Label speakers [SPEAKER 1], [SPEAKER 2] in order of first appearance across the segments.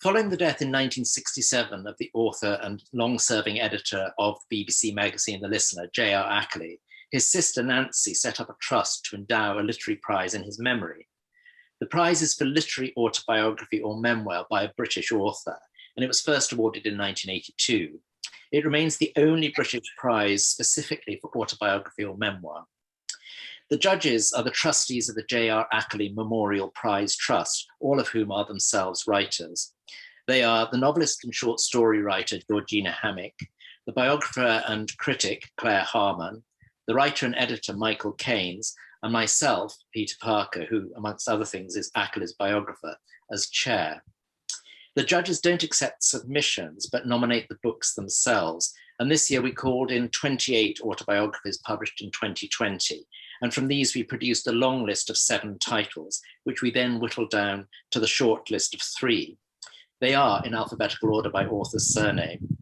[SPEAKER 1] Following the death in 1967 of the author and long-serving editor of BBC magazine The Listener, J R Ackerley, his sister Nancy set up a trust to endow a literary prize in his memory. The prize is for literary autobiography or memoir by a British author, and it was first awarded in 1982. It remains the only British prize specifically for autobiography or memoir. The judges are the trustees of the J R Ackerley Memorial Prize Trust, all of whom are themselves writers. They are the novelist and short story writer Georgina Hammack, the biographer and critic Claire Harman, the writer and editor Michael Keynes, and myself, Peter Parker, who, amongst other things, is Ackerley's biographer, as chair. The judges don't accept submissions, but nominate the books themselves. And this year we called in 28 autobiographies published in 2020. And from these, we produced a long list of 7 titles, which we then whittled down to the short list of 3. They are, in alphabetical order by author's surname: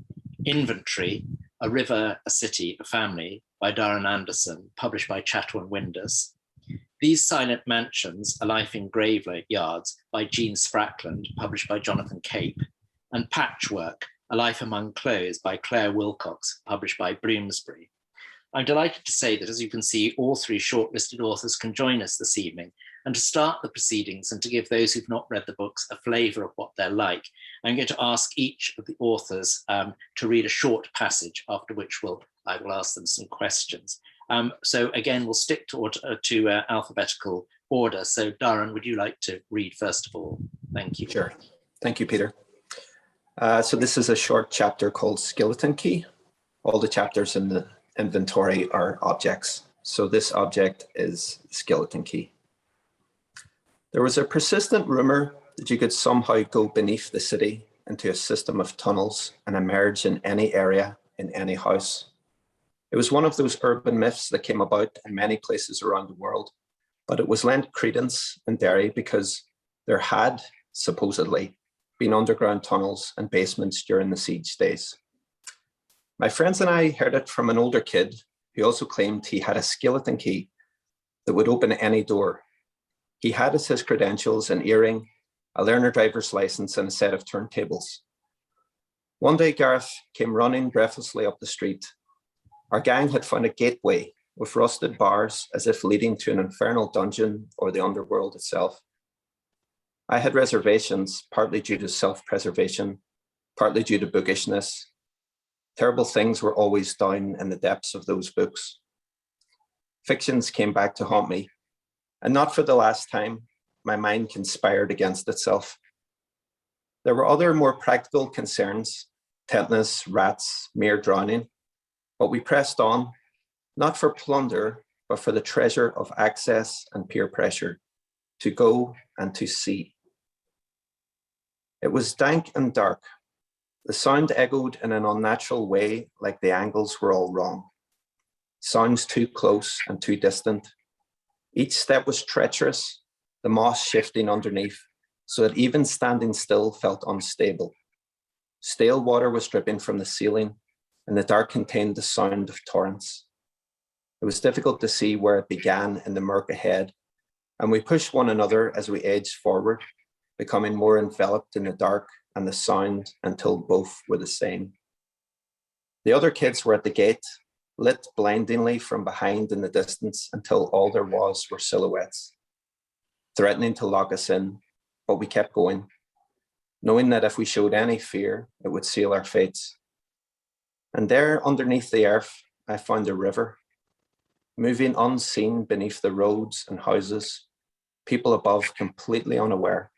[SPEAKER 1] Inventory, A River, a City, a Family, by Darran Anderson, published by Chatto and Windus. These Silent Mansions, A Life in Graveyards, by Jean Sprackland, published by Jonathan Cape. And Patchwork, A Life Among Clothes, by Claire Wilcox, published by Bloomsbury. I'm delighted to say that, as you can see, all 3 shortlisted authors can join us this evening. And to start the proceedings and to give those who've not read the books a flavour of what they're like, I'm going to ask each of the authors to read a short passage, after which I will ask them some questions. So again, we'll stick to alphabetical order. So Darran, would you like to read first of all? Thank you.
[SPEAKER 2] Sure. Thank you, Peter. So this is a short chapter called Skeleton Key. All the chapters in the inventory are objects. So this object is the skeleton key. There was a persistent rumor that you could somehow go beneath the city into a system of tunnels and emerge in any area, in any house. It was one of those urban myths that came about in many places around the world, but it was lent credence in Derry because there had, supposedly, been underground tunnels and basements during the siege days. My friends and I heard it from an older kid who also claimed he had a skeleton key that would open any door. He had as his credentials an earring, a learner driver's license, and a set of turntables. One day, Gareth came running breathlessly up the street. Our gang had found a gateway with rusted bars as if leading to an infernal dungeon or the underworld itself. I had reservations, partly due to self-preservation, partly due to bookishness. Terrible things were always down in the depths of those books. Fictions came back to haunt me, and not for the last time, my mind conspired against itself. There were other more practical concerns, tetanus, rats, mere drowning, but we pressed on, not for plunder, but for the treasure of access and peer pressure, to go and to see. It was dank and dark. The sound echoed in an unnatural way, like the angles were all wrong. Sounds too close and too distant. Each step was treacherous, the moss shifting underneath, so that even standing still felt unstable. Stale water was dripping from the ceiling, and the dark contained the sound of torrents. It was difficult to see where it began in the murk ahead, and we pushed one another as we edged forward, becoming more enveloped in the dark and the sound until both were the same. The other kids were at the gate, lit blindingly from behind in the distance until all there was were silhouettes, threatening to lock us in, but we kept going, knowing that if we showed any fear, it would seal our fates. And there, underneath the earth, I found a river, moving unseen beneath the roads and houses, people above completely unaware.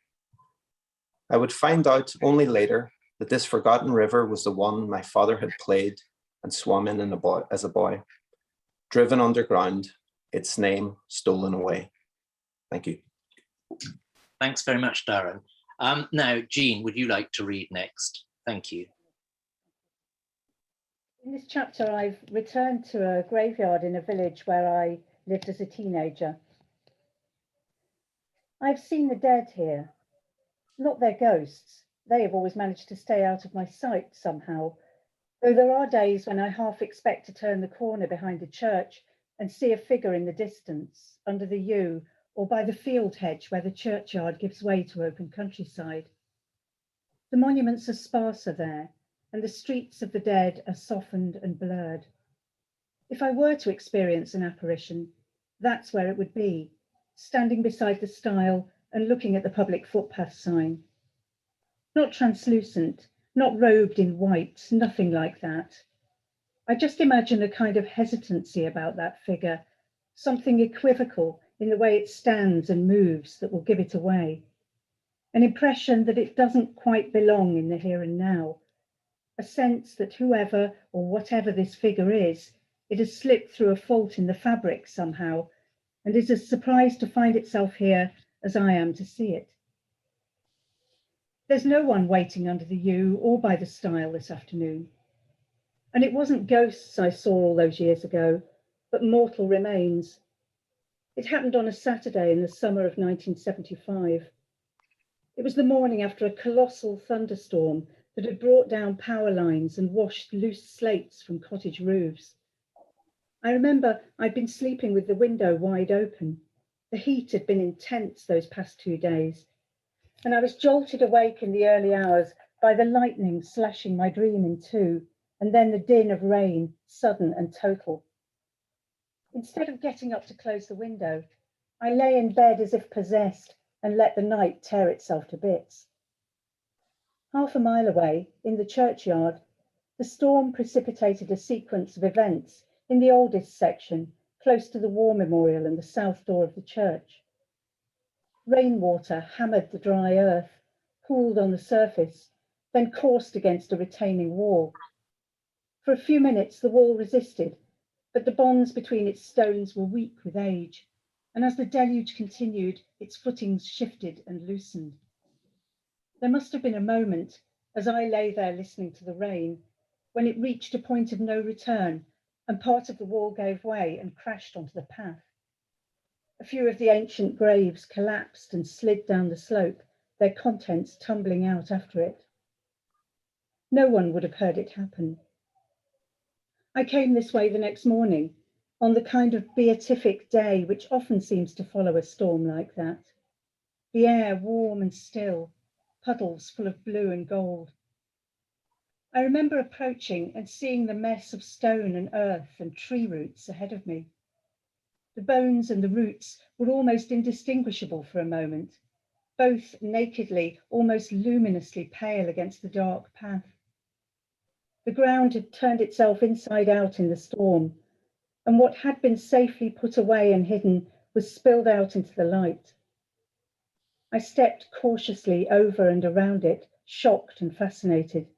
[SPEAKER 2] I would find out only later that this forgotten river was the one my father had played and swum in as a boy, driven underground, its name stolen away. Thank you.
[SPEAKER 1] Thanks very much, Darran. Now, Jean, would you like to read next? Thank you.
[SPEAKER 3] In this chapter, I've returned to a graveyard in a village where I lived as a teenager. I've seen the dead here, not their ghosts. They have always managed to stay out of my sight somehow, though there are days when I half expect to turn the corner behind the church and see a figure in the distance, under the yew or by the field hedge where the churchyard gives way to open countryside. The monuments are sparser there, and the streets of the dead are softened and blurred. If I were to experience an apparition, that's where it would be, standing beside the stile and looking at the public footpath sign. Not translucent, not robed in white, nothing like that. I just imagine a kind of hesitancy about that figure, something equivocal in the way it stands and moves that will give it away. An impression that it doesn't quite belong in the here and now. A sense that whoever or whatever this figure is, it has slipped through a fault in the fabric somehow, and is as surprised to find itself here as I am to see it. There's no one waiting under the yew or by the stile this afternoon. And it wasn't ghosts I saw all those years ago, but mortal remains. It happened on a Saturday in the summer of 1975. It was the morning after a colossal thunderstorm that had brought down power lines and washed loose slates from cottage roofs. I remember I'd been sleeping with the window wide open. The heat had been intense those past 2 days, and I was jolted awake in the early hours by the lightning slashing my dream in two, and then the din of rain, sudden and total. Instead of getting up to close the window, I lay in bed as if possessed and let the night tear itself to bits. Half a mile away, in the churchyard, the storm precipitated a sequence of events in the oldest section, close to the war memorial and the south door of the church. Rainwater hammered the dry earth, cooled on the surface, then coursed against a retaining wall. For a few minutes, the wall resisted, but the bonds between its stones were weak with age, and as the deluge continued, its footings shifted and loosened. There must have been a moment, as I lay there listening to the rain, when it reached a point of no return, and part of the wall gave way and crashed onto the path. A few of the ancient graves collapsed and slid down the slope, their contents tumbling out after it. No one would have heard it happen. I came this way the next morning, on the kind of beatific day which often seems to follow a storm like that. The air warm and still, puddles full of blue and gold. I remember approaching and seeing the mess of stone and earth and tree roots ahead of me. The bones and the roots were almost indistinguishable for a moment, both nakedly, almost luminously pale against the dark path. The ground had turned itself inside out in the storm, and what had been safely put away and hidden was spilled out into the light. I stepped cautiously over and around it, shocked and fascinated.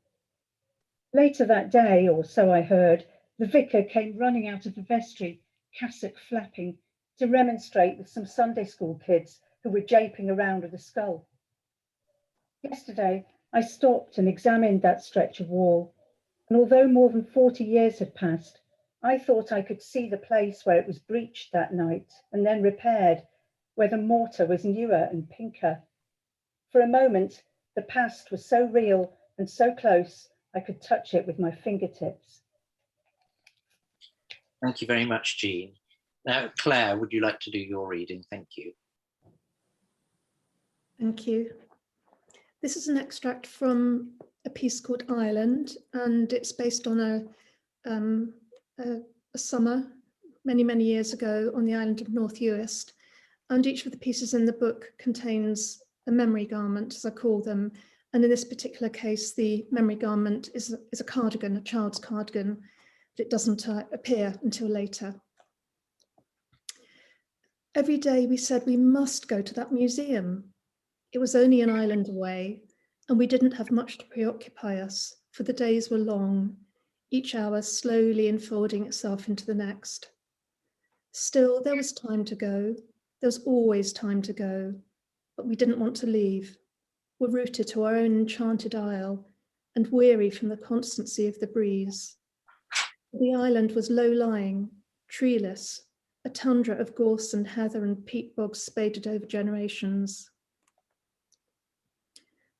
[SPEAKER 3] Later that day, or so I heard, the vicar came running out of the vestry, cassock flapping, to remonstrate with some Sunday school kids who were japing around with a skull. Yesterday, I stopped and examined that stretch of wall, and although more than 40 years had passed, I thought I could see the place where it was breached that night and then repaired, where the mortar was newer and pinker. For a moment, the past was so real and so close, I could touch it with my fingertips.
[SPEAKER 1] Thank you very much, Jean. Now, Claire, would you like to do your reading? Thank you.
[SPEAKER 4] Thank you. This is an extract from a piece called Ireland, and it's based on a summer many, many years ago on the island of North Uist. And each of the pieces in the book contains a memory garment, as I call them. And in this particular case, the memory garment is a cardigan, a child's cardigan, but it doesn't appear until later. Every day we said we must go to that museum. It was only an island away, and we didn't have much to preoccupy us, for the days were long, each hour slowly enfolding itself into the next. Still, there was time to go. There was always time to go, but we didn't want to leave. We're rooted to our own enchanted isle and weary from the constancy of the breeze. The island was low-lying, treeless, a tundra of gorse and heather and peat bogs spaded over generations.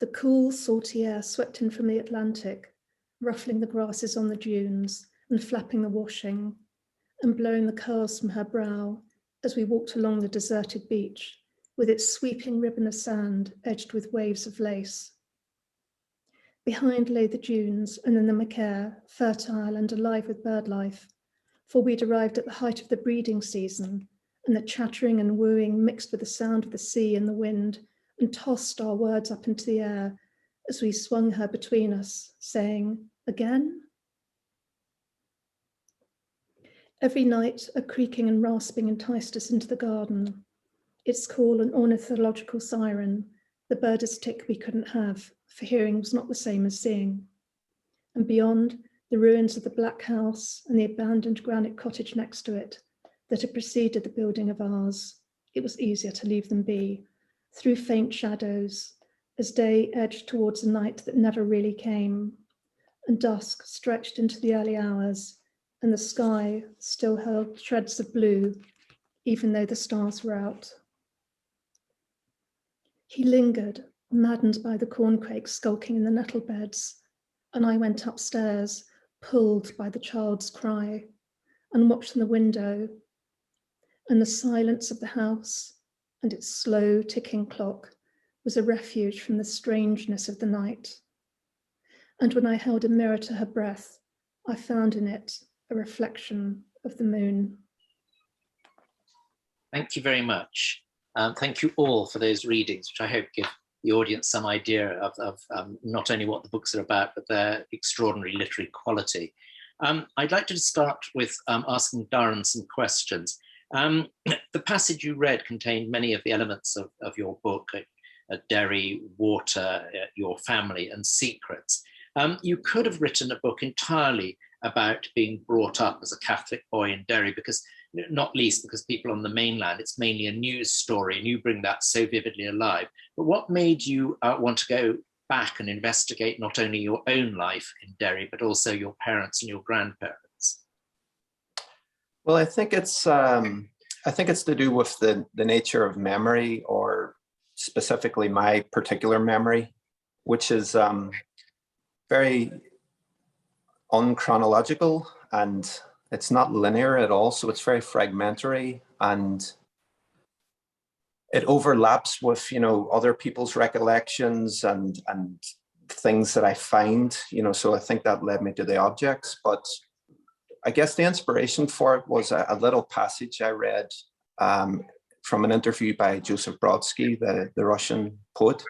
[SPEAKER 4] The cool, salty air swept in from the Atlantic, ruffling the grasses on the dunes and flapping the washing, and blowing the curls from her brow as we walked along the deserted beach with its sweeping ribbon of sand edged with waves of lace. Behind lay the dunes, and then the Macaire, fertile and alive with bird life, for we'd arrived at the height of the breeding season, and the chattering and wooing mixed with the sound of the sea and the wind, and tossed our words up into the air as we swung her between us, saying, "Again?" Every night, a creaking and rasping enticed us into the garden, its call an ornithological siren, the birdest tick we couldn't have, for hearing was not the same as seeing. And beyond, the ruins of the Black House and the abandoned granite cottage next to it that had preceded the building of ours. It was easier to leave them be, through faint shadows, as day edged towards a night that never really came, and dusk stretched into the early hours, and the sky still held shreds of blue, even though the stars were out. He lingered, maddened by the corncrakes skulking in the nettle beds, and I went upstairs, pulled by the child's cry, and watched from the window, and the silence of the house and its slow ticking clock was a refuge from the strangeness of the night. And when I held a mirror to her breath, I found in it a reflection of the moon.
[SPEAKER 1] Thank you very much. Thank you all for those readings, which I hope give the audience some idea of not only what the books are about, but their extraordinary literary quality. I'd like to start with asking Darran some questions. The passage you read contained many of the elements of your book, Derry, water, your family, and secrets. You could have written a book entirely about being brought up as a Catholic boy in Derry, because not least because people on the mainland, it's mainly a news story, and you bring that so vividly alive. But what made you want to go back and investigate not only your own life in Derry, but also your parents and your grandparents?
[SPEAKER 2] Well, I think it's to do with the nature of memory, or specifically my particular memory, which is very unchronological, and it's not linear at all. So it's very fragmentary, and it overlaps with, other people's recollections and things that I find, so I think that led me to the objects. But I guess the inspiration for it was a little passage I read from an interview by Joseph Brodsky, the Russian poet.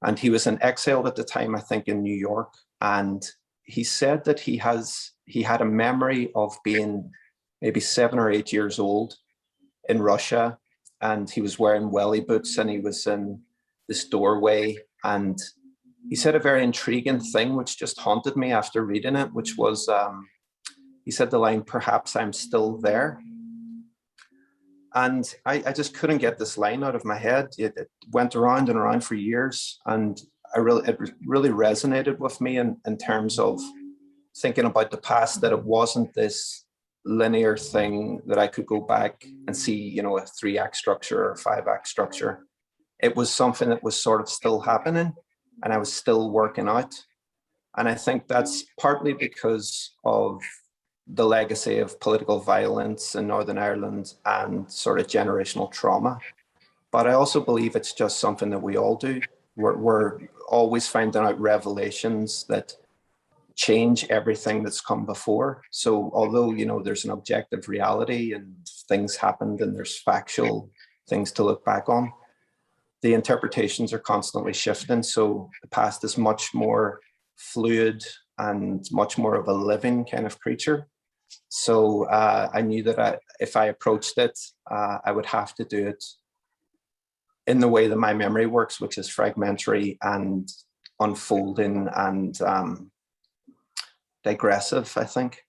[SPEAKER 2] And he was in exile at the time, I think, in New York. And he said that he had a memory of being maybe 7 or 8 years old in Russia, and he was wearing welly boots, and he was in this doorway. And he said a very intriguing thing, which just haunted me after reading it, which was, he said the line, "Perhaps I'm still there." And I just couldn't get this line out of my head. It went around and around for years, and it really resonated with me in terms of thinking about the past, that it wasn't this linear thing that I could go back and see, a 3-act structure or 5-act structure. It was something that was sort of still happening, and I was still working out. And I think that's partly because of the legacy of political violence in Northern Ireland and sort of generational trauma. But I also believe it's just something that we all do. We're always finding out revelations that change everything that's come before. So although, there's an objective reality and things happened and there's factual things to look back on, the interpretations are constantly shifting. So the past is much more fluid and much more of a living kind of creature. So I knew that if I approached it, I would have to do it in the way that my memory works, which is fragmentary and unfolding and digressive, I think.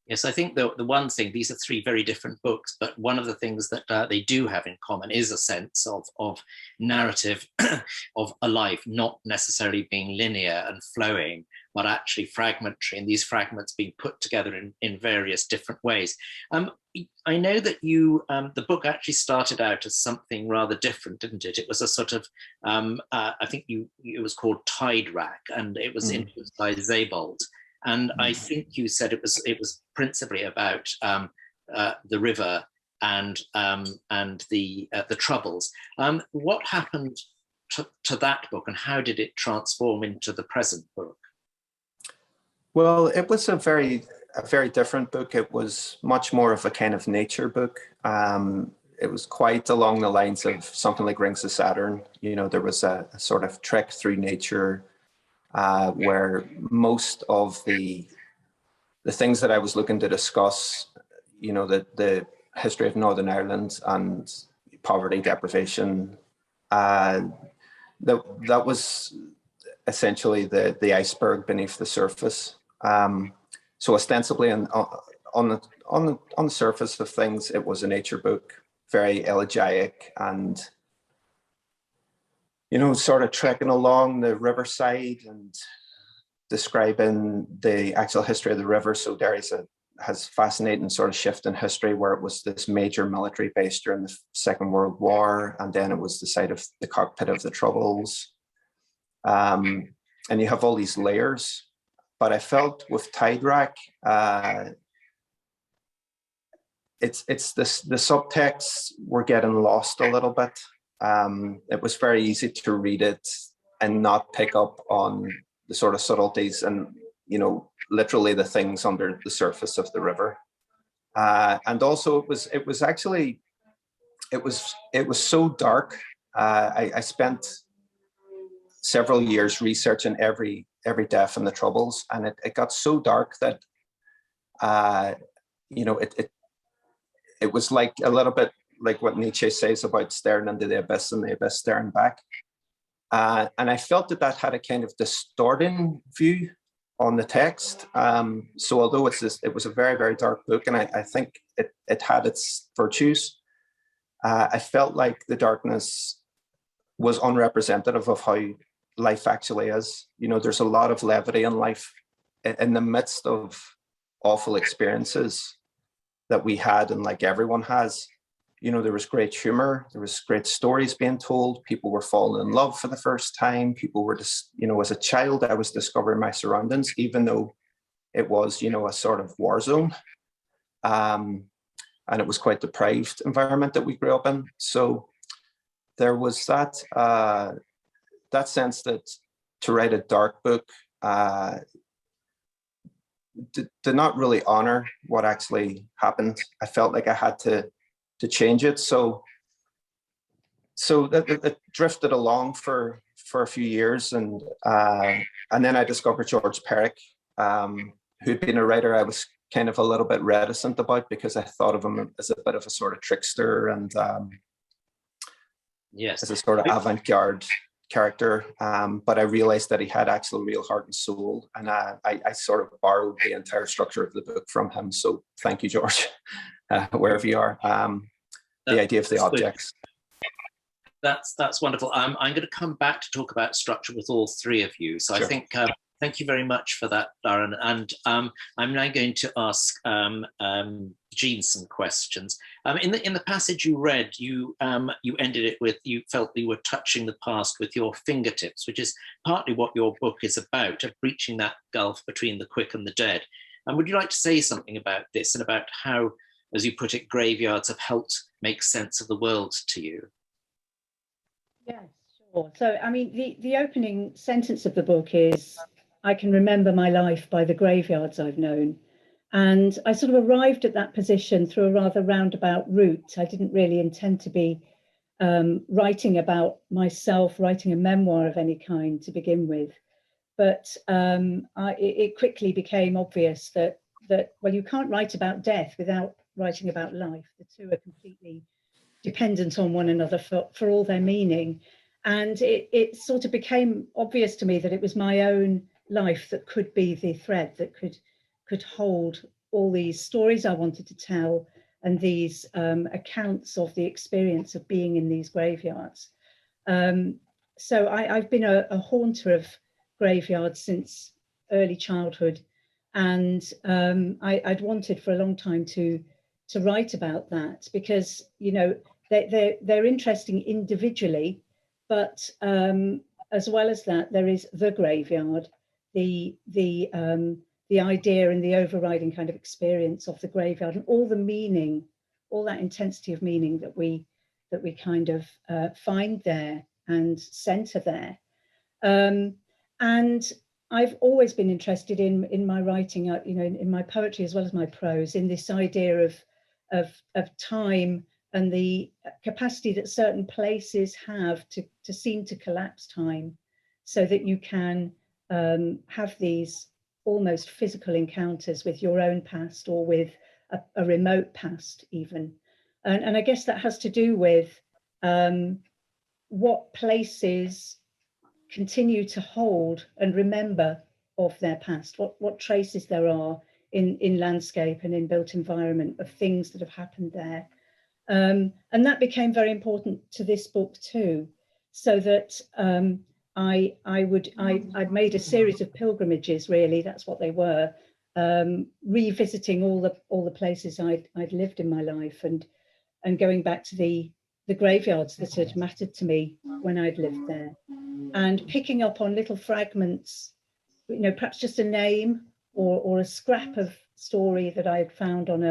[SPEAKER 1] Yes, I think the one thing, these are 3 very different books, but one of the things that they do have in common is a sense of narrative of a life not necessarily being linear and flowing, but actually fragmentary, and these fragments being put together in various different ways. I know that the book actually started out as something rather different, didn't it? It was a sort of, I think it was called Tide Rack, and it was influenced by Sebald. And I think you said it was principally about the river and the Troubles. What happened to that book, and how did it transform into the present book?
[SPEAKER 2] Well, it was a very different book. It was much more of a kind of nature book. It was quite along the lines of something like Rings of Saturn. You know, there was a sort of trek through nature where most of the things that I was looking to discuss, you know, the history of Northern Ireland and poverty, deprivation, that was essentially the iceberg beneath the surface. So ostensibly on the surface of things, it was a nature book, very elegiac and, you know, sort of trekking along the riverside and describing the actual history of the river. So Derry has fascinating sort of shift in history where it was this major military base during the Second World War, and then it was the site of the cockpit of the Troubles. And you have all these layers. But I felt with Tide Rack, it's the subtexts were getting lost a little bit. It was very easy to read it and not pick up on the sort of subtleties and, you know, literally the things under the surface of the river. And also it was so dark. I spent several years researching every death in the Troubles, and it got so dark that you know, it was like a little bit like what Nietzsche says about staring into the abyss and the abyss staring back. And I felt that had a kind of distorting view on the text. So although it was a very, very dark book, and I think it had its virtues, I felt like the darkness was unrepresentative of how life actually is. You know, there's a lot of levity in life in the midst of awful experiences that we had, and like everyone has. You know, there was great humor, there was great stories being told, people were falling in love for the first time, people were just, you know, as a child I was discovering my surroundings, even though it was, you know, a sort of war zone, and it was quite deprived environment that we grew up in. So there was that sense that to write a dark book did not really honor what actually happened. I felt like I had to change it. So that it drifted along for a few years, and then I discovered George Perec, who'd been a writer I was kind of a little bit reticent about because I thought of him as a bit of a sort of trickster and
[SPEAKER 1] yes,
[SPEAKER 2] as a sort of avant-garde character, but I realized that he had actual real heart and soul, and I sort of borrowed the entire structure of the book from him. So thank you, George, wherever you are. The idea of the objects.
[SPEAKER 1] That's wonderful. I'm going to come back to talk about structure with all three of you. So sure. I think thank you very much for that, Darran. And I'm now going to ask Jean some questions. In the passage you read, you ended it with, you felt you were touching the past with your fingertips, which is partly what your book is about, of breaching that gulf between the quick and the dead. And would you like to say something about this and about how, as you put it, graveyards have helped make sense of the world to you?
[SPEAKER 3] Yes, sure. So, I mean, the opening sentence of the book is, I can remember my life by the graveyards I've known. And I sort of arrived at that position through a rather roundabout route. I didn't really intend to be writing about myself, writing a memoir of any kind to begin with. But it quickly became obvious that, well, you can't write about death without writing about life. The two are completely dependent on one another for all their meaning. And it sort of became obvious to me that it was my own life that could be the thread that could hold all these stories I wanted to tell and these accounts of the experience of being in these graveyards. So I've been a haunter of graveyards since early childhood, and I'd wanted for a long time to write about that, because, you know, they're interesting individually, but as well as that, there is the graveyard, the idea and the overriding kind of experience of the graveyard, and all the meaning, all that intensity of meaning that we kind of find there and centre there. And I've always been interested in my writing, you know, in my poetry as well as my prose, in this idea of time and the capacity that certain places have to seem to collapse time, so that you can have these almost physical encounters with your own past, or with a remote past even. And I guess that has to do with what places continue to hold and remember of their past, what traces there are in landscape and in built environment of things that have happened there. And that became very important to this book too, so that I'd made a series of pilgrimages, really, that's what they were, revisiting all the places I'd lived in my life, and going back to the graveyards that had mattered to me when I'd lived there, and picking up on little fragments, you know, perhaps just a name or a scrap of story that I had found on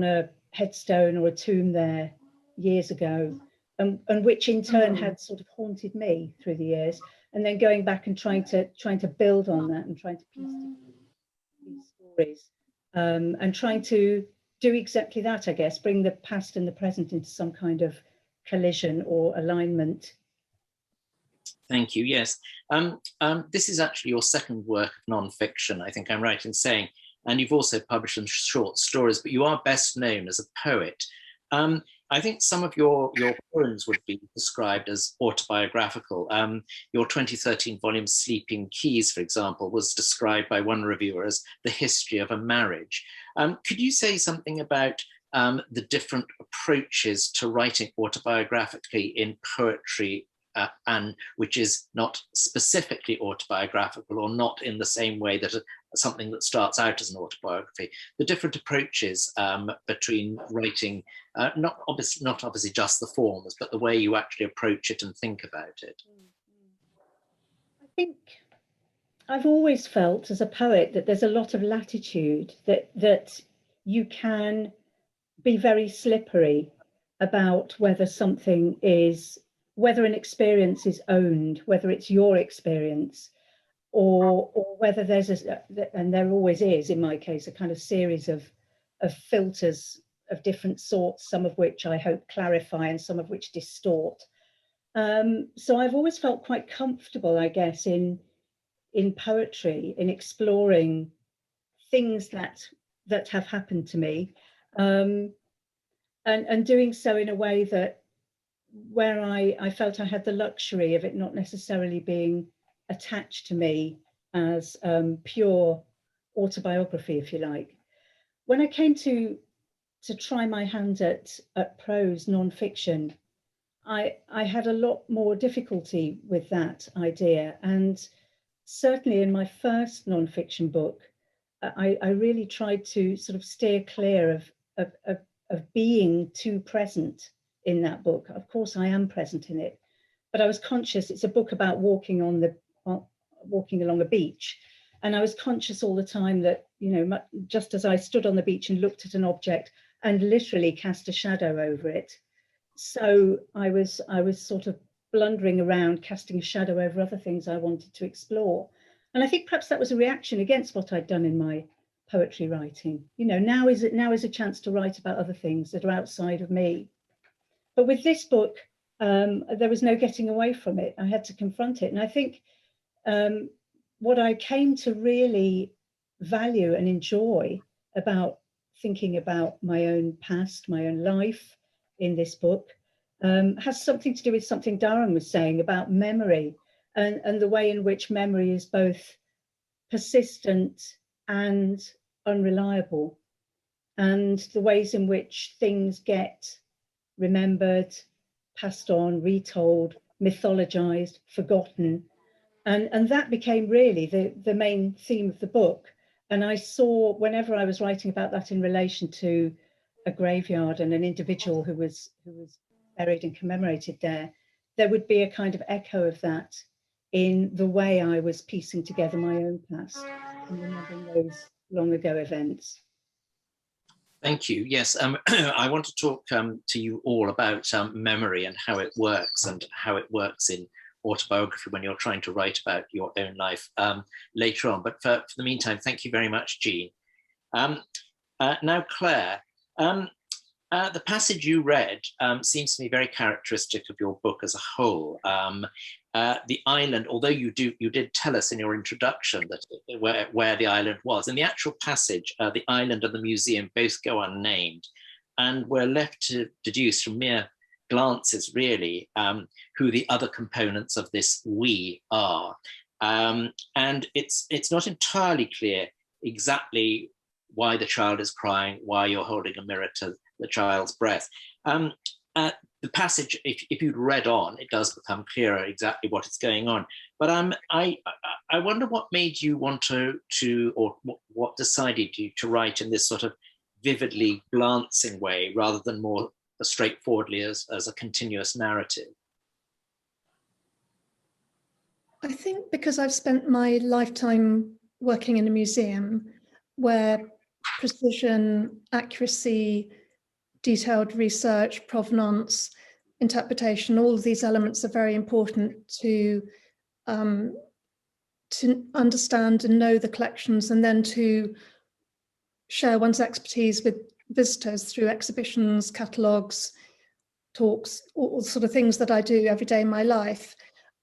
[SPEAKER 3] a headstone or a tomb there years ago, and which in turn had sort of haunted me through the years, and then going back and trying to build on that, and trying to piece together these stories, and trying to do exactly that, I guess, bring the past and the present into some kind of collision or alignment.
[SPEAKER 1] Thank you. Yes. This is actually your second work of non-fiction, I think I'm right in saying, and you've also published some short stories, but you are best known as a poet. I think some of your poems would be described as autobiographical. Your 2013 volume, Sleeping Keys, for example, was described by one reviewer as the history of a marriage. Could you say something about the different approaches to writing autobiographically in poetry, and which is not specifically autobiographical, or not in the same way that something that starts out as an autobiography, the different approaches between writing, not obviously just the forms, but the way you actually approach it and think about it?
[SPEAKER 3] I think I've always felt as a poet that there's a lot of latitude, that you can be very slippery about whether something is, whether an experience is owned, whether it's your experience, or whether there's and there always is, in my case, a kind of series of filters of different sorts, some of which I hope clarify and some of which distort. So I've always felt quite comfortable, I guess, in poetry, in exploring things that have happened to me, and doing so in a way that where I felt I had the luxury of it not necessarily being attached to me as pure autobiography, if you like. When I came to try my hand at prose non-fiction, I had a lot more difficulty with that idea. And certainly in my first non-fiction book, I really tried to sort of steer clear of being too present in that book. Of course, I am present in it, but I was conscious it's a book about walking along a beach, and I was conscious all the time that, you know, just as I stood on the beach and looked at an object and literally cast a shadow over it, so I was sort of blundering around, casting a shadow over other things I wanted to explore. And I think perhaps that was a reaction against what I'd done in my poetry writing. You know, now is a chance to write about other things that are outside of me. But with this book, there was no getting away from it. I had to confront it. And I think what I came to really value and enjoy about thinking about my own past, my own life in this book, has something to do with something Darran was saying about memory, and the way in which memory is both persistent and unreliable, and the ways in which things get remembered, passed on, retold, mythologized, forgotten. And that became really the main theme of the book. And I saw, whenever I was writing about that in relation to a graveyard and an individual who was buried and commemorated there, there would be a kind of echo of that in the way I was piecing together my own past and remembering those long ago events.
[SPEAKER 1] Thank you. Yes, I want to talk to you all about memory and how it works in autobiography when you're trying to write about your own life later on. But for the meantime, thank you very much, Jean. Now, Claire, the passage you read seems to me very characteristic of your book as a whole. The island, although you did tell us in your introduction that where the island was, in the actual passage, the island and the museum both go unnamed, and we're left to deduce from mere glances, really, who the other components of this we are. And it's not entirely clear exactly why the child is crying, why you're holding a mirror to the child's breast. The passage, if you'd read on, it does become clearer exactly what is going on. But I wonder what made you want to or what decided you to write in this sort of vividly glancing way rather than more straightforwardly as a continuous narrative?
[SPEAKER 4] I think because I've spent my lifetime working in a museum where precision, accuracy, detailed research, provenance, interpretation, all of these elements are very important to understand and know the collections, and then to share one's expertise with visitors through exhibitions, catalogues, talks, all sort of things that I do every day in my life.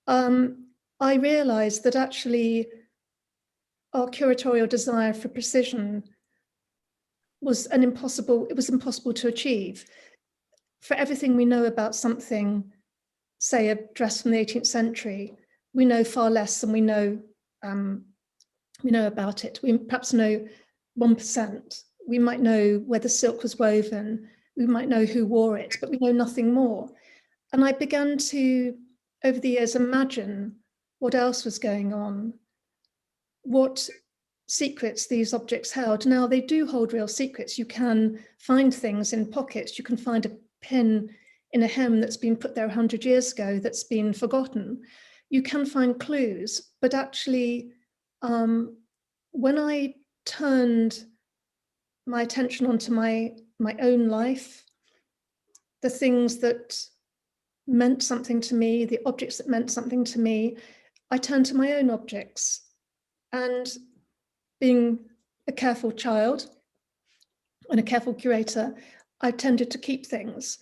[SPEAKER 4] I realized that actually our curatorial desire for precision was impossible to achieve. For everything we know about something, say a dress from the 18th century, we know far less than we know about it. We perhaps know 1%. We might know where the silk was woven, we might know who wore it, but we know nothing more. And I began to, over the years, imagine what else was going on, what secrets these objects held. Now, they do hold real secrets. You can find things in pockets. You can find a pin in a hem that's been put there 100 years ago that's been forgotten. You can find clues, but actually, when I turned my attention onto my own life, the things that meant something to me, the objects that meant something to me, I turned to my own objects. And being a careful child and a careful curator, I tended to keep things.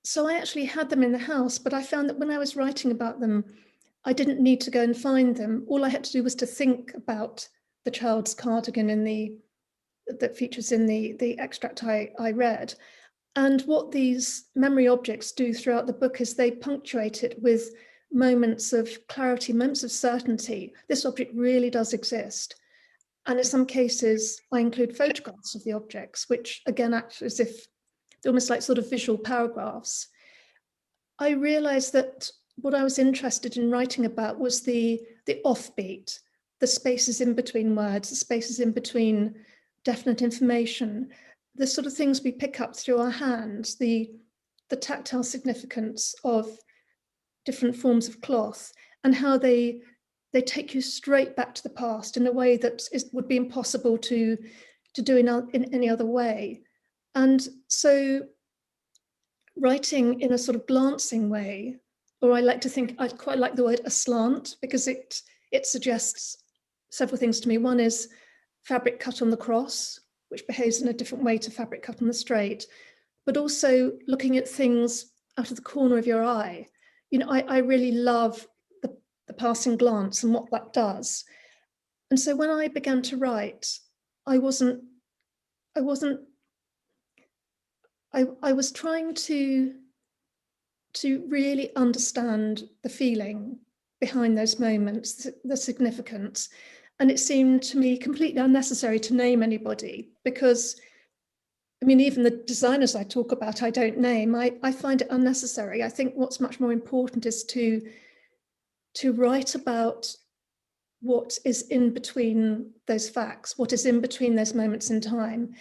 [SPEAKER 4] So I actually had them in the house, but I found that when I was writing about them, I didn't need to go and find them. All I had to do was to think about the child's cardigan that features in the extract I read. And what these memory objects do throughout the book is they punctuate it with moments of clarity, moments of certainty. This object really does exist. And in some cases, I include photographs of the objects, which again act as if they're almost like sort of visual paragraphs. I realized that what I was interested in writing about was the offbeat, the spaces in between words, the spaces in between definite information, the sort of things we pick up through our hands, the tactile significance of different forms of cloth, and how they take you straight back to the past in a way that would be impossible to do in any other way. And so writing in a sort of glancing way, or I like to think, I quite like the word aslant, because it suggests several things to me. One is fabric cut on the cross, which behaves in a different way to fabric cut on the straight, but also looking at things out of the corner of your eye. You know, I really love the passing glance and what that does. And so when I began to write, I was trying to really understand the feeling behind those moments, the significance. And it seemed to me completely unnecessary to name anybody, because, I mean, even the designers I talk about, I don't name. I find it unnecessary. I think what's much more important is to write about what is in between those facts, what is in between those moments in time,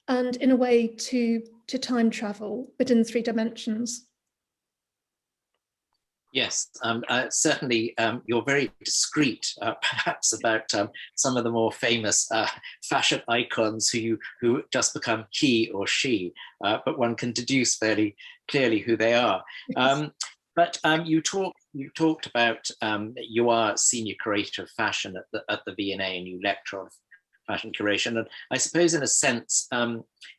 [SPEAKER 4] and in a way to time travel, but in 3 dimensions.
[SPEAKER 1] Yes, certainly you're very discreet, perhaps, about some of the more famous fashion icons who just become he or she, but one can deduce fairly clearly who they are. But you talked about you are senior curator of fashion at the V&A, and you lecture on fashion curation. And I suppose in a sense,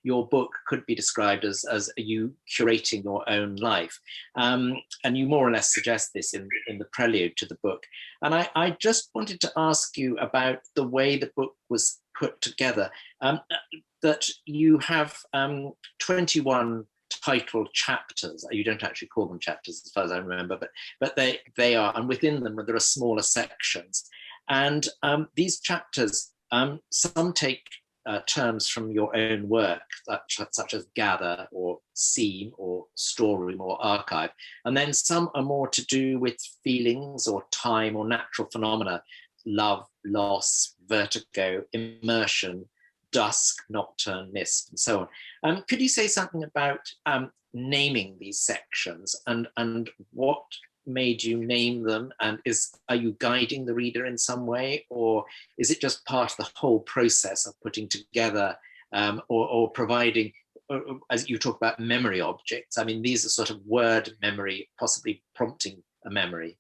[SPEAKER 1] your book could be described as you curating your own life. And you more or less suggest this in the prelude to the book. And I just wanted to ask you about the way the book was put together, that you have 21 titled chapters. You don't actually call them chapters as far as I remember, but they are, and within them there are smaller sections. And these chapters, some take terms from your own work, such as gather or seam or storeroom or archive. And then some are more to do with feelings or time or natural phenomena, love, loss, vertigo, immersion, dusk, nocturne, mist, and so on. Could you say something about naming these sections and what made you name them, and are you guiding the reader in some way, or is it just part of the whole process of putting together or providing, as you talk about memory objects? I mean, these are sort of word memory, possibly prompting a memory.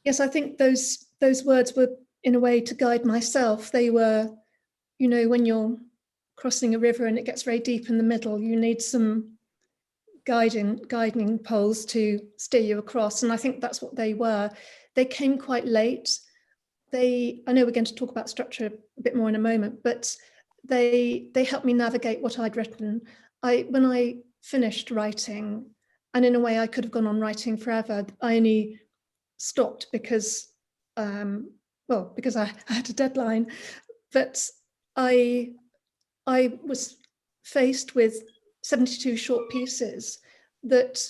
[SPEAKER 4] Yes, I think those words were in a way to guide myself. They were, you know, when you're crossing a river and it gets very deep in the middle, you need some guiding poles to steer you across, and I think that's what they were. They came quite late. I know we're going to talk about structure a bit more in a moment, but they helped me navigate what I'd written. When I finished writing, and in a way I could have gone on writing forever, I only stopped because because I had a deadline. But I was faced with 72 short pieces that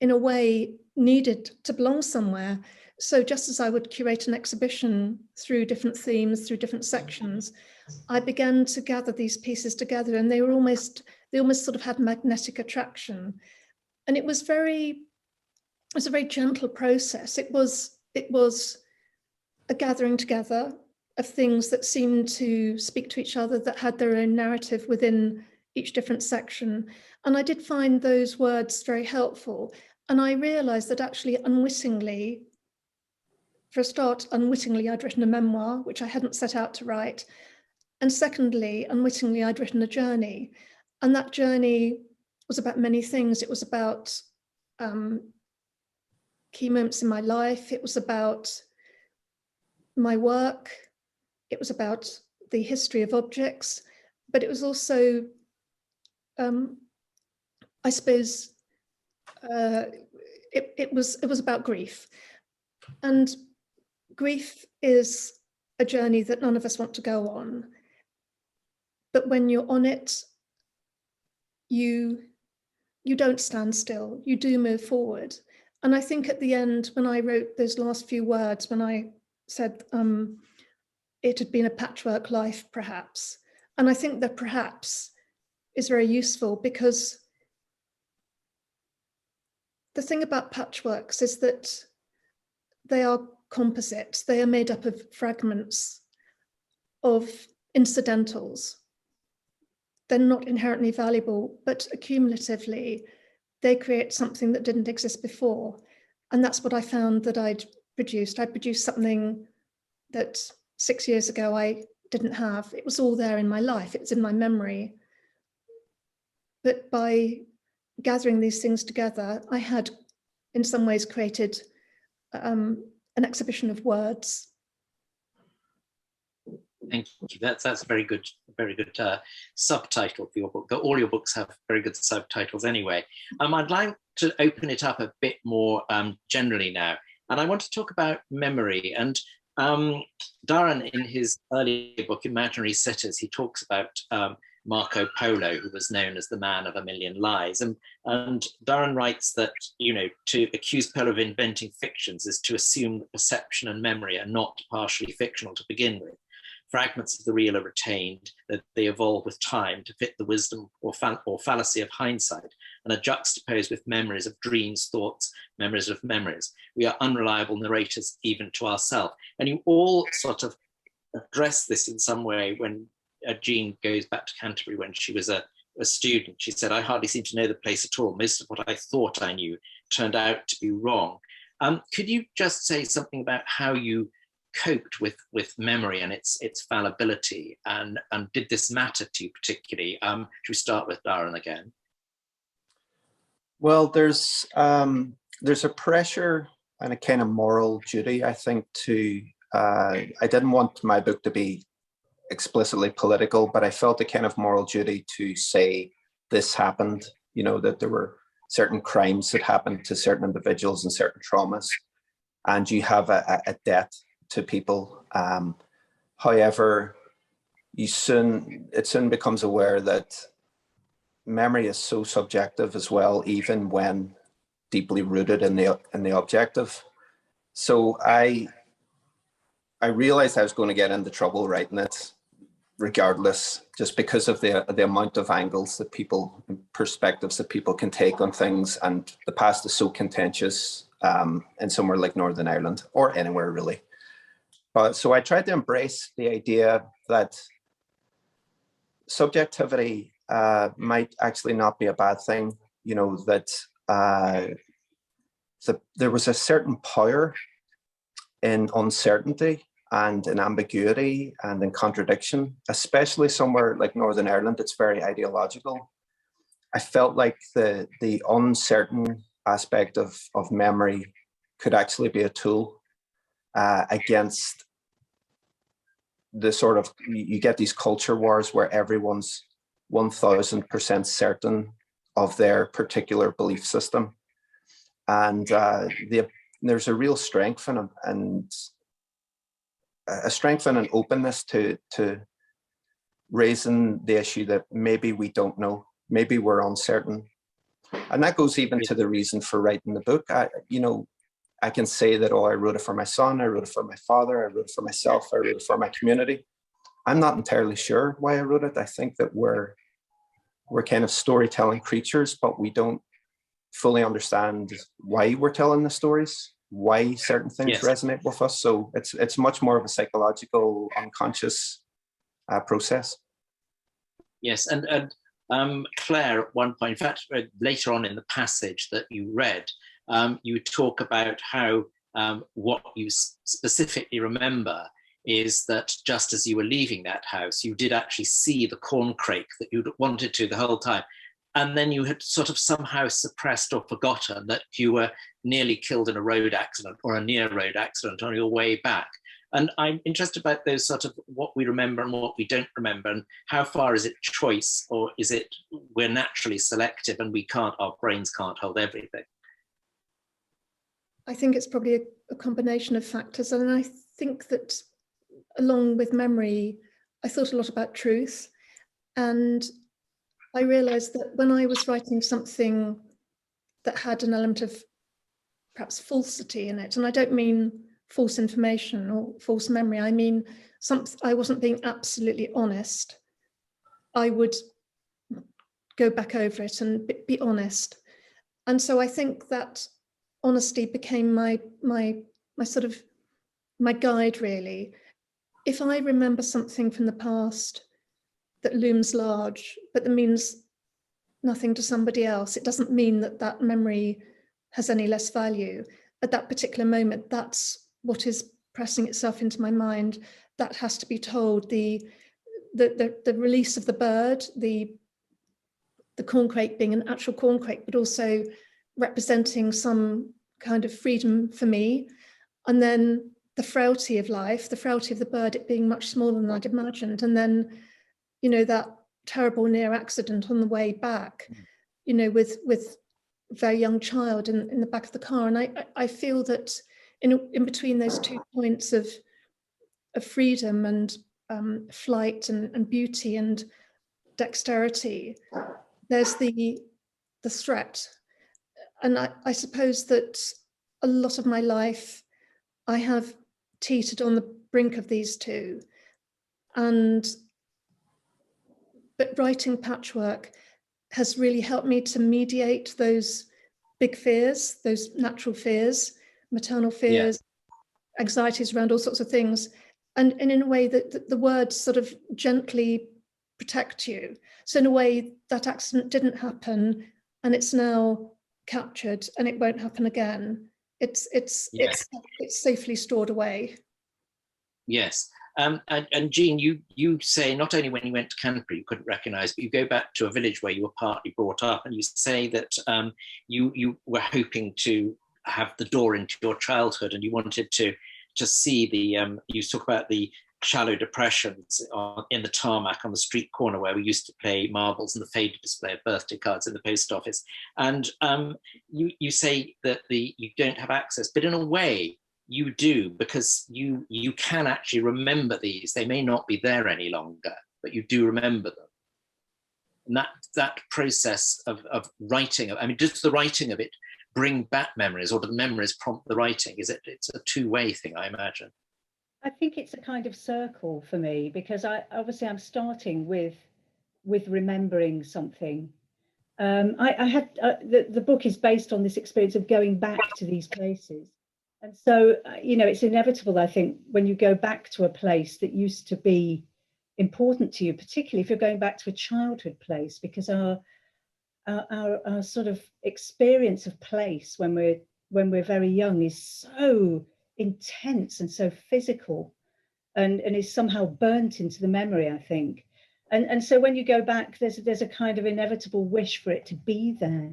[SPEAKER 4] in a way needed to belong somewhere. So just as I would curate an exhibition through different themes, through different sections, I began to gather these pieces together, and they almost sort of had magnetic attraction. And it was a very gentle process. It was a gathering together of things that seemed to speak to each other, that had their own narrative within each different section. And I did find those words very helpful. And I realized that actually unwittingly, for a start, unwittingly, I'd written a memoir, which I hadn't set out to write. And secondly, unwittingly, I'd written a journey. And that journey was about many things. It was about key moments in my life. It was about my work. It was about the history of objects, but it was also, I suppose, it was about grief. And grief is a journey that none of us want to go on. But when you're on it, you don't stand still, you do move forward. And I think at the end, when I wrote those last few words, when I said it had been a patchwork life, perhaps, and I think that perhaps is very useful, because the thing about patchworks is that they are composites. They are made up of fragments, of incidentals. They're not inherently valuable, but accumulatively, they create something that didn't exist before. And that's what I found that I'd produced. I produced something that 6 years ago I didn't have. It was all there in my life. It was in my memory. But by gathering these things together, I had in some ways created an exhibition of words.
[SPEAKER 1] Thank you. That's a very good subtitle for your book. All your books have very good subtitles anyway. I'd like to open it up a bit more generally now, and I want to talk about memory. And Darran, in his earlier book, Imaginary Sitters, he talks about Marco Polo, who was known as the man of a million lies. And Darran writes that, to accuse Polo of inventing fictions is to assume that perception and memory are not partially fictional to begin with. Fragments of the real are retained, that they evolve with time to fit the wisdom or fallacy of hindsight. and are juxtaposed with memories of dreams, thoughts, memories of memories. We are unreliable narrators even to ourselves. And you all sort of address this in some way when Jean goes back to Canterbury when she was a student. She said, I hardly seem to know the place at all. Most of what I thought I knew turned out to be wrong. Could you just say something about how you coped with memory and its fallibility, and did this matter to you particularly? Should we start with Darran again?
[SPEAKER 2] Well, there's a pressure and a kind of moral duty, I think, to I didn't want my book to be explicitly political, but I felt a kind of moral duty to say this happened, you know, that there were certain crimes that happened to certain individuals and certain traumas, and you have a debt to people. However, it soon becomes aware that memory is so subjective as well, even when deeply rooted in the objective. So I realized I was going to get into trouble writing it, regardless, just because of the amount of angles that people, perspectives that people can take on things, and the past is so contentious in somewhere like Northern Ireland, or anywhere really. So I tried to embrace the idea that subjectivity might actually not be a bad thing, you know, that there was a certain power in uncertainty and in ambiguity and in contradiction, especially somewhere like Northern Ireland. It's very ideological. I felt like the uncertain aspect of memory could actually be a tool against the sort of, you get these culture wars where everyone's 1000% certain of their particular belief system. And there's a real strength and a strength and an openness to raising the issue that maybe we don't know, maybe we're uncertain. And that goes even to the reason for writing the book. I can say that, oh, I wrote it for my son, I wrote it for my father, I wrote it for myself, I wrote it for my community. I'm not entirely sure why I wrote it. I think that we're kind of storytelling creatures, but we don't fully understand why we're telling the stories, why certain things resonate with us. So it's much more of a psychological, unconscious process.
[SPEAKER 1] Yes, and Claire, at one point, in fact, later on in the passage that you read, you talk about how what you specifically remember is that just as you were leaving that house, you did actually see the corncrake that you'd wanted to the whole time. And then you had sort of somehow suppressed or forgotten that you were nearly killed in a road accident or a near road accident on your way back. And I'm interested about those sort of what we remember and what we don't remember, and how far is it choice, or is it we're naturally selective and our brains can't hold everything?
[SPEAKER 4] I think it's probably a combination of factors. And I think that along with memory, I thought a lot about truth. And I realized that when I was writing something that had an element of perhaps falsity in it, and I don't mean false information or false memory, I mean, I wasn't being absolutely honest. I would go back over it and be honest. And so I think that honesty became my sort of my guide, really. If I remember something from the past that looms large, but that means nothing to somebody else, it doesn't mean that that memory has any less value. At that particular moment, that's what is pressing itself into my mind. That has to be told. The release of the bird, the corncrake being an actual corncrake, but also representing some kind of freedom for me. And then the frailty of life, the frailty of the bird, it being much smaller than I'd imagined. And then, you know, that terrible near accident on the way back, you know, with a very young child in the back of the car. And I feel that in between those 2 points of freedom and flight and beauty and dexterity, there's the threat. And I suppose that a lot of my life, I have teetered on the brink of these two. But writing Patchwork has really helped me to mediate those big fears, those natural fears, maternal fears, anxieties around all sorts of things. And in a way that the words sort of gently protect you. So in a way, that accident didn't happen, and it's now captured, and it won't happen again. It's safely stored away.
[SPEAKER 1] Yes. And Jean, you say not only when you went to Canterbury you couldn't recognise, but you go back to a village where you were partly brought up, and you say that you were hoping to have the door into your childhood, and you wanted to see the. You talk about the shallow depressions in the tarmac on the street corner where we used to play marbles, and the faded display of birthday cards in the post office. And you say that you don't have access, but in a way you do, because you can actually remember these. They may not be there any longer, but you do remember them. And that process of writing, I mean, does the writing of it bring back memories, or do the memories prompt the writing? It's a two-way thing, I imagine.
[SPEAKER 3] I think it's a kind of circle for me, because I'm starting with remembering something. I had the book is based on this experience of going back to these places, and so it's inevitable, I think, when you go back to a place that used to be important to you, particularly if you're going back to a childhood place, because our sort of experience of place when we're very young is so intense and so physical, and is somehow burnt into the memory, I think. And so when you go back, there's a kind of inevitable wish for it to be there,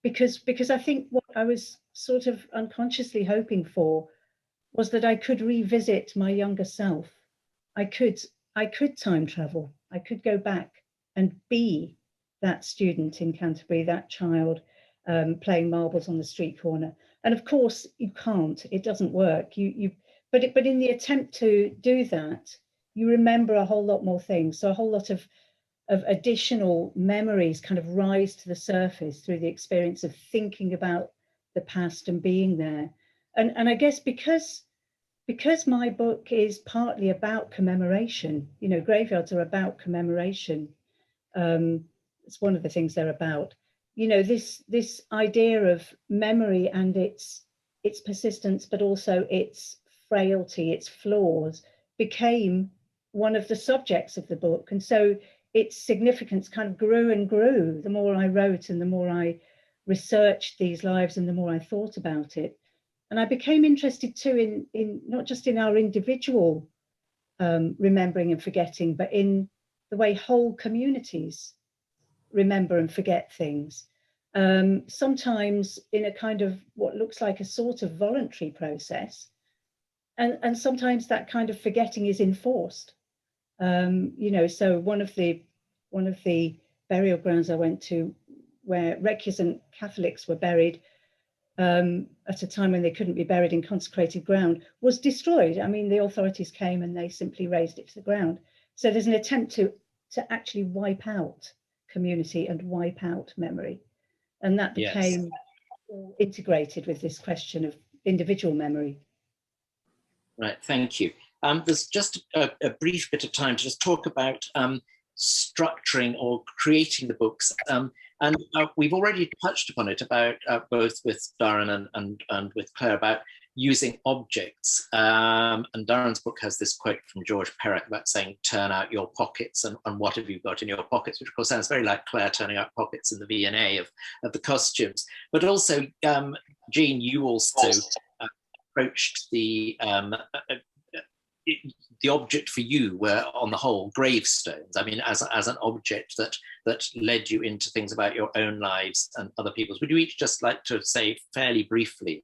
[SPEAKER 3] because I think what I was sort of unconsciously hoping for was that I could revisit my younger self. I could time travel. I could go back and be that student in Canterbury, that child playing marbles on the street corner. And of course, you can't. It doesn't work. But in the attempt to do that, you remember a whole lot more things. So a whole lot of additional memories kind of rise to the surface through the experience of thinking about the past and being there. And I guess because my book is partly about commemoration, graveyards are about commemoration. It's one of the things they're about. This idea of memory and its persistence, but also its frailty, its flaws, became one of the subjects of the book. And so its significance kind of grew and grew the more I wrote, and the more I researched these lives, and the more I thought about it. And I became interested too in not just in our individual remembering and forgetting, but in the way whole communities remember and forget things. Sometimes in a kind of what looks like a sort of voluntary process, and sometimes that kind of forgetting is enforced. So one of the burial grounds I went to, where recusant Catholics were buried at a time when they couldn't be buried in consecrated ground, was destroyed. I mean, the authorities came and they simply razed it to the ground. So there's an attempt to actually wipe out community and wipe out memory, and that became integrated with this question of individual memory.
[SPEAKER 1] Right, thank you. There's just a brief bit of time to just talk about structuring or creating the books. And we've already touched upon it, about both with Darran and with Claire, about using objects. And Darran's book has this quote from George Perec about saying, turn out your pockets, and what have you got in your pockets, which of course sounds very like Claire turning out pockets in the V&A of the costumes. But also, Jean, you also approached the object for you were, on the whole, gravestones. I mean, as an object that led you into things about your own lives and other people's. Would you each just like to say fairly briefly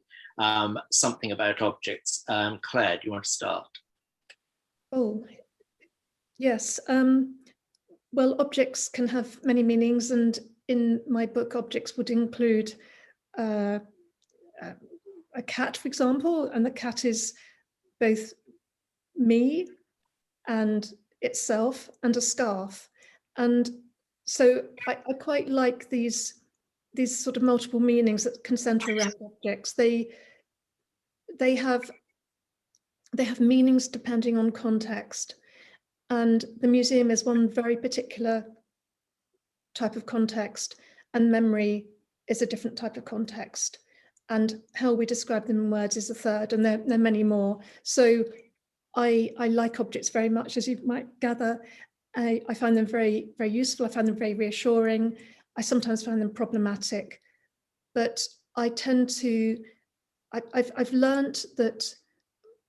[SPEAKER 1] something about objects? Claire, do you want to start?
[SPEAKER 4] Oh, yes. Well, objects can have many meanings, and in my book, objects would include a cat, for example, and the cat is both me and itself and a scarf. And so I quite like these sort of multiple meanings that can center around objects. They have meanings depending on context. And the museum is one very particular type of context, and memory is a different type of context, and how we describe them in words is a third, and there are many more. So I like objects very much, as you might gather. I find them very, very useful. I find them very reassuring. I sometimes find them problematic, but I tend to, I've learned that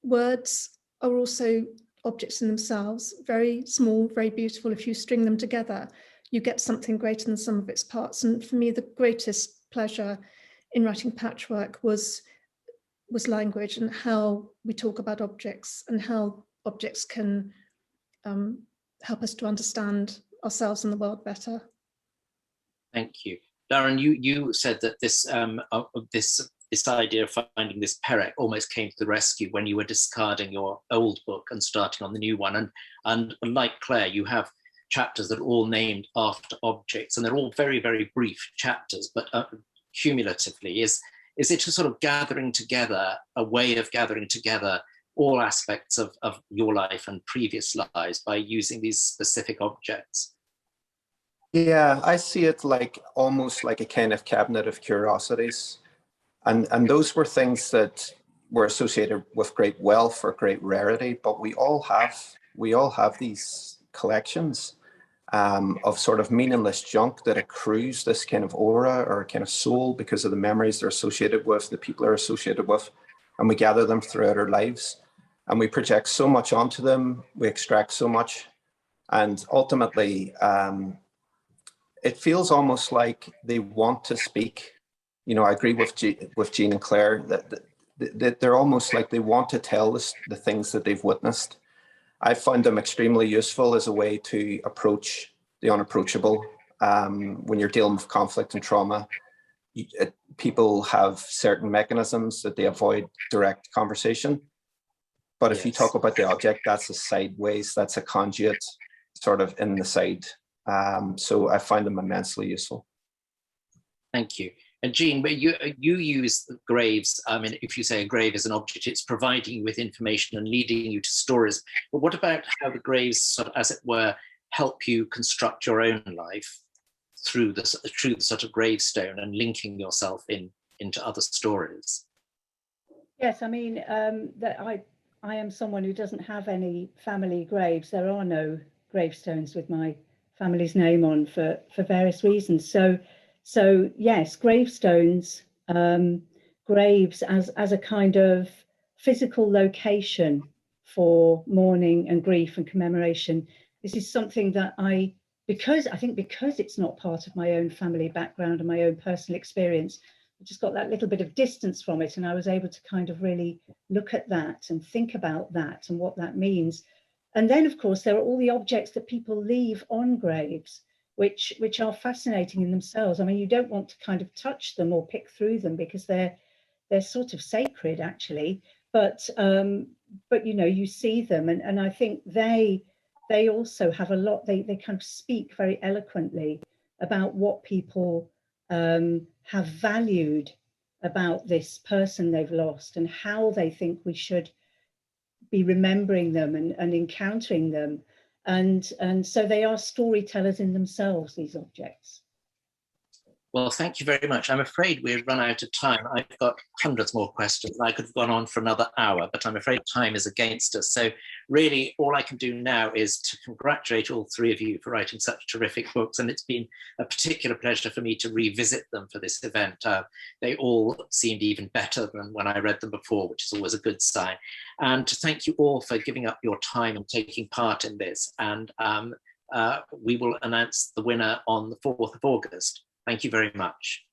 [SPEAKER 4] words are also objects in themselves, very small, very beautiful. If you string them together, you get something greater than some of its parts. And for me, the greatest pleasure in writing Patchwork was language, and how we talk about objects, and how objects can help us to understand ourselves and the world better.
[SPEAKER 1] Thank you. Darran, you said that this idea of finding this Perec almost came to the rescue when you were discarding your old book and starting on the new one. And like Claire, you have chapters that are all named after objects, and they're all very, very brief chapters, but cumulatively, is it a sort of gathering together, a way of gathering together all aspects of your life and previous lives by using these specific objects?
[SPEAKER 2] Yeah, I see it like almost like a kind of cabinet of curiosities. And those were things that were associated with great wealth or great rarity, but we all have these collections of sort of meaningless junk that accrues this kind of aura or kind of soul because of the memories they're associated with, the people are associated with, and we gather them throughout our lives. And we project so much onto them, we extract so much, and ultimately, it feels almost like they want to speak. You know, I agree with Jean and Claire that they're almost like they want to tell us the things that they've witnessed. I found them extremely useful as a way to approach the unapproachable. When you're dealing with conflict and trauma, people have certain mechanisms that they avoid direct conversation. But if you talk about the object, that's a sideways, that's a conduit sort of in the side. So I find them immensely useful.
[SPEAKER 1] Thank you. And Jean, you use graves. I mean, if you say a grave is an object, it's providing you with information and leading you to stories. But what about how the graves, sort of, as it were, help you construct your own life through the sort of gravestone and linking yourself into other stories?
[SPEAKER 3] Yes, I mean, that I am someone who doesn't have any family graves. There are no gravestones with my family's name on for various reasons. So yes, gravestones, graves as a kind of physical location for mourning and grief and commemoration. This is something that because it's not part of my own family background and my own personal experience, I just got that little bit of distance from it, and I was able to kind of really look at that and think about that and what that means. And then, of course, there are all the objects that people leave on graves, which are fascinating in themselves. I mean, you don't want to kind of touch them or pick through them because they're sort of sacred, actually. But you know, you see them, and I think they also have a lot. They kind of speak very eloquently about what people have valued about this person they've lost, and how they think we should be remembering them and encountering them. And so they are storytellers in themselves, these objects.
[SPEAKER 1] Well, thank you very much. I'm afraid we've run out of time. I've got hundreds more questions. I could have gone on for another hour, but I'm afraid time is against us. So really, all I can do now is to congratulate all three of you for writing such terrific books. And it's been a particular pleasure for me to revisit them for this event. They all seemed even better than when I read them before, which is always a good sign. And to thank you all for giving up your time and taking part in this. And we will announce the winner on the 4th of August. Thank you very much.